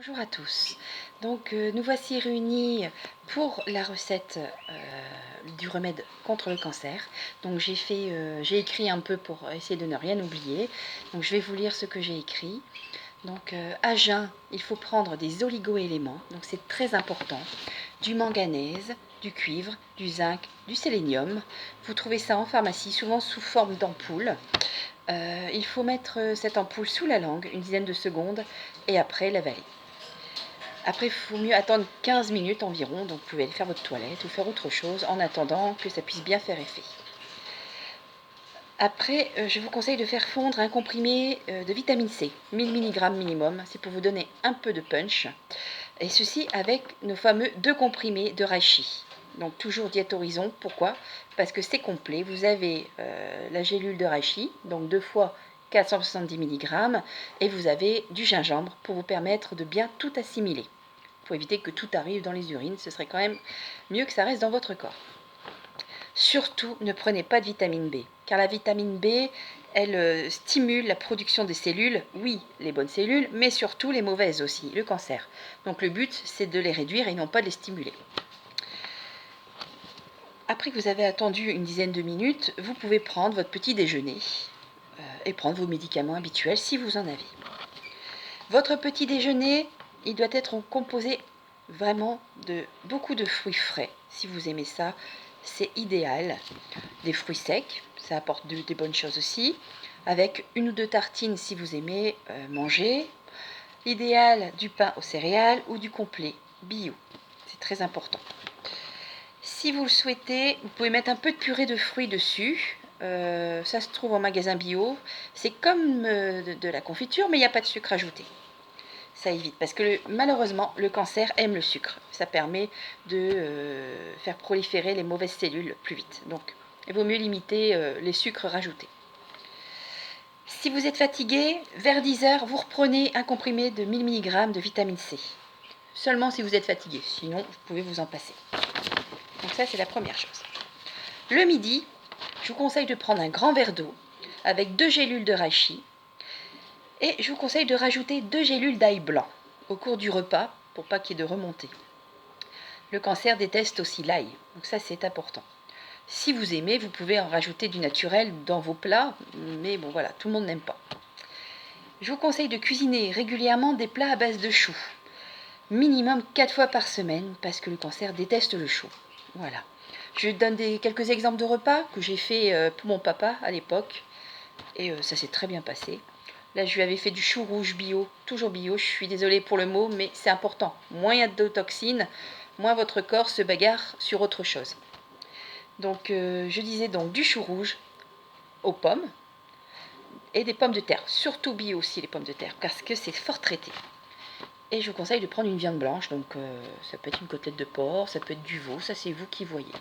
Bonjour à tous. Nous voici réunis pour la recette du remède contre le cancer. J'ai écrit un peu pour essayer de ne rien oublier. Donc, je vais vous lire ce que j'ai écrit. À jeun, il faut prendre des oligo-éléments. Donc, c'est très important. Du manganèse, du cuivre, du zinc, du sélénium. Vous trouvez ça en pharmacie, souvent sous forme d'ampoule. Il faut mettre cette ampoule sous la langue une dizaine de secondes et après l'avaler. Après, il faut mieux attendre 15 minutes environ, donc vous pouvez aller faire votre toilette ou faire autre chose en attendant que ça puisse bien faire effet. Après, je vous conseille de faire fondre un comprimé de vitamine C, 1000 mg minimum, c'est pour vous donner un peu de punch. Et ceci avec nos fameux 2 comprimés de reishi. Donc toujours Diète Horizon, pourquoi? Parce que c'est complet, vous avez la gélule de reishi, donc 2 fois 470 mg, et vous avez du gingembre pour vous permettre de bien tout assimiler. Il faut éviter que tout arrive dans les urines, ce serait quand même mieux que ça reste dans votre corps. Surtout, ne prenez pas de vitamine B, car la vitamine B, elle stimule la production des cellules, oui, les bonnes cellules, mais surtout les mauvaises aussi, le cancer. Donc le but, c'est de les réduire et non pas de les stimuler. Après que vous avez attendu une dizaine de minutes, vous pouvez prendre votre petit déjeuner et prendre vos médicaments habituels si vous en avez. Votre petit déjeuner, il doit être composé vraiment de beaucoup de fruits frais. Si vous aimez ça, c'est idéal. Des fruits secs, ça apporte des bonnes choses aussi. Avec 1 ou 2 tartines si vous aimez manger. L'idéal, du pain aux céréales ou du complet bio. C'est très important. Si vous le souhaitez, vous pouvez mettre un peu de purée de fruits dessus. Ça se trouve en magasin bio. C'est comme de la confiture, mais il n'y a pas de sucre ajouté. Ça évite, parce que malheureusement, le cancer aime le sucre. Ça permet de faire proliférer les mauvaises cellules plus vite. Donc, il vaut mieux limiter les sucres rajoutés. Si vous êtes fatigué, vers 10 heures, vous reprenez un comprimé de 1000 mg de vitamine C. Seulement si vous êtes fatigué, sinon vous pouvez vous en passer. Donc ça, c'est la première chose. Le midi, je vous conseille de prendre un grand verre d'eau avec 2 gélules de reishi. Et je vous conseille de rajouter 2 gélules d'ail blanc au cours du repas pour pas qu'il y ait de remontée. Le cancer déteste aussi l'ail, donc ça c'est important. Si vous aimez, vous pouvez en rajouter du naturel dans vos plats, mais bon voilà, tout le monde n'aime pas. Je vous conseille de cuisiner régulièrement des plats à base de chou, minimum 4 fois par semaine, parce que le cancer déteste le chou. Voilà. Je donne quelques exemples de repas que j'ai fait pour mon papa à l'époque, et ça s'est très bien passé. Là, je lui avais fait du chou rouge bio, toujours bio. Je suis désolée pour le mot, mais c'est important. Moins il y a de toxines, moins votre corps se bagarre sur autre chose. Donc, je disais donc du chou rouge aux pommes et des pommes de terre. Surtout bio aussi les pommes de terre, parce que c'est fort traité. Et je vous conseille de prendre une viande blanche. Donc, ça peut être une côtelette de porc, ça peut être du veau, ça c'est vous qui voyez.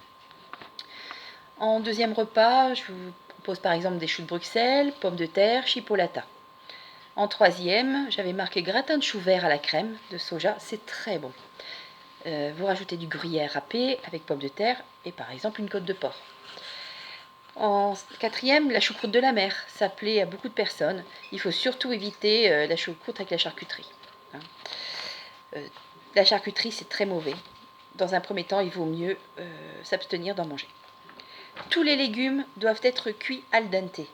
En deuxième repas, je vous propose par exemple des choux de Bruxelles, pommes de terre, chipolata. En troisième, j'avais marqué gratin de chou vert à la crème de soja, c'est très bon. Vous rajoutez du gruyère râpé avec pommes de terre et par exemple une côte de porc. En quatrième, la choucroute de la mer, ça plaît à beaucoup de personnes. Il faut surtout éviter la choucroute avec la charcuterie. La charcuterie, c'est très mauvais. Dans un premier temps, il vaut mieux s'abstenir d'en manger. Tous les légumes doivent être cuits al dente. Il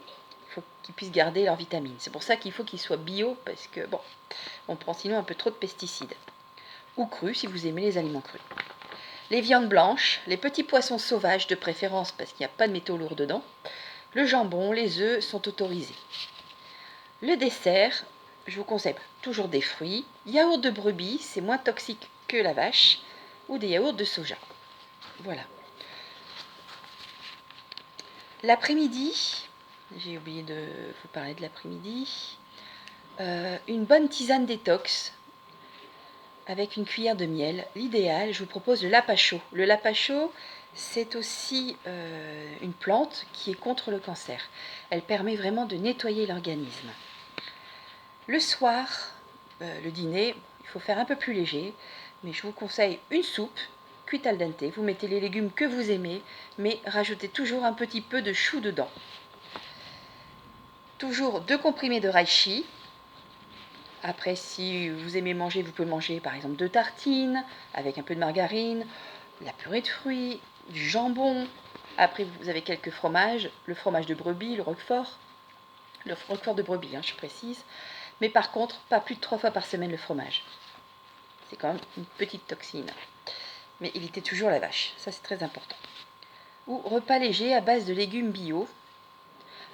faut qu'ils puissent garder leurs vitamines. C'est pour ça qu'il faut qu'ils soient bio, parce que bon, on prend sinon un peu trop de pesticides. Ou crus si vous aimez les aliments crus. Les viandes blanches, les petits poissons sauvages de préférence parce qu'il n'y a pas de métaux lourds dedans. Le jambon, les œufs sont autorisés. Le dessert, je vous conseille toujours des fruits. Yaourt de brebis, c'est moins toxique que la vache. Ou des yaourts de soja. Voilà. L'après-midi, j'ai oublié de vous parler de l'après-midi. Une bonne tisane détox avec une cuillère de miel. L'idéal, je vous propose le lapacho. Le lapacho, c'est aussi une plante qui est contre le cancer. Elle permet vraiment de nettoyer l'organisme. Le soir, le dîner, il faut faire un peu plus léger, mais je vous conseille une soupe cuite al dente. Vous mettez les légumes que vous aimez, mais rajoutez toujours un petit peu de chou dedans. Toujours 2 comprimés de reishi Après, si vous aimez manger, vous pouvez manger par exemple 2 tartines avec un peu de margarine, la purée de fruits, du jambon. Après, vous avez quelques fromages, le fromage de brebis, le roquefort de brebis, je précise. Mais par contre, pas plus de 3 fois par semaine le fromage. C'est quand même une petite toxine. Mais évitez toujours la vache, ça c'est très important. Ou repas léger à base de légumes bio.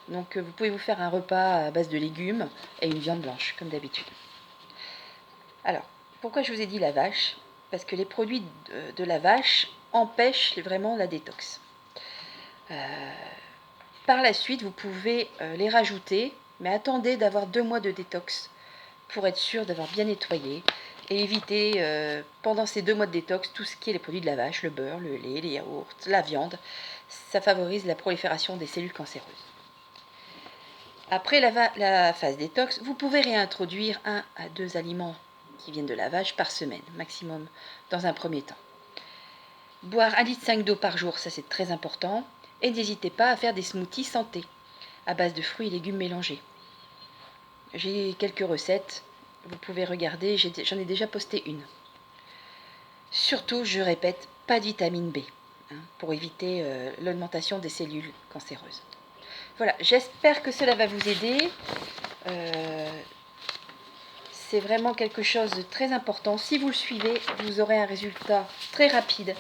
Donc vous pouvez vous faire un repas à base de légumes et une viande blanche, comme d'habitude. Alors, pourquoi je vous ai dit la vache? Parce que les produits de la vache empêchent vraiment la détox. Par la suite, vous pouvez les rajouter, mais attendez d'avoir 2 mois de détox pour être sûr d'avoir bien nettoyé et éviter pendant ces 2 mois de détox tout ce qui est les produits de la vache, le beurre, le lait, les yaourts, la viande. Ça favorise la prolifération des cellules cancéreuses. Après la phase détox, vous pouvez réintroduire 1 à 2 aliments qui viennent de la vache par semaine, maximum, dans un premier temps. Boire 1,5 litre d'eau par jour, ça c'est très important. Et n'hésitez pas à faire des smoothies santé, à base de fruits et légumes mélangés. J'ai quelques recettes, vous pouvez regarder, j'en ai déjà posté une. Surtout, je répète, pas de vitamine B, pour éviter l'augmentation des cellules cancéreuses. Voilà, j'espère que cela va vous aider. C'est vraiment quelque chose de très important. Si vous le suivez, vous aurez un résultat très rapide.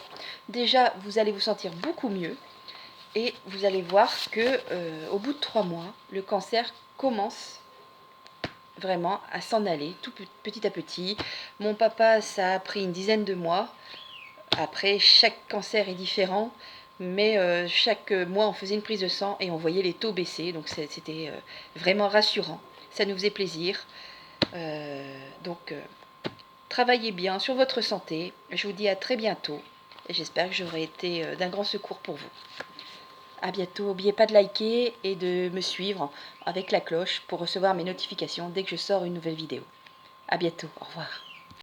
Déjà, vous allez vous sentir beaucoup mieux. Et vous allez voir que au bout de 3 mois, le cancer commence vraiment à s'en aller tout petit à petit. Mon papa, ça a pris une dizaine de mois. Après, chaque cancer est différent, mais chaque mois, on faisait une prise de sang et on voyait les taux baisser. Donc c'était vraiment rassurant. Ça nous faisait plaisir. Donc, travaillez bien sur votre santé. Je vous dis à très bientôt. Et j'espère que j'aurai été d'un grand secours pour vous. À bientôt, n'oubliez pas de liker et de me suivre avec la cloche pour recevoir mes notifications dès que je sors une nouvelle vidéo. À bientôt, au revoir.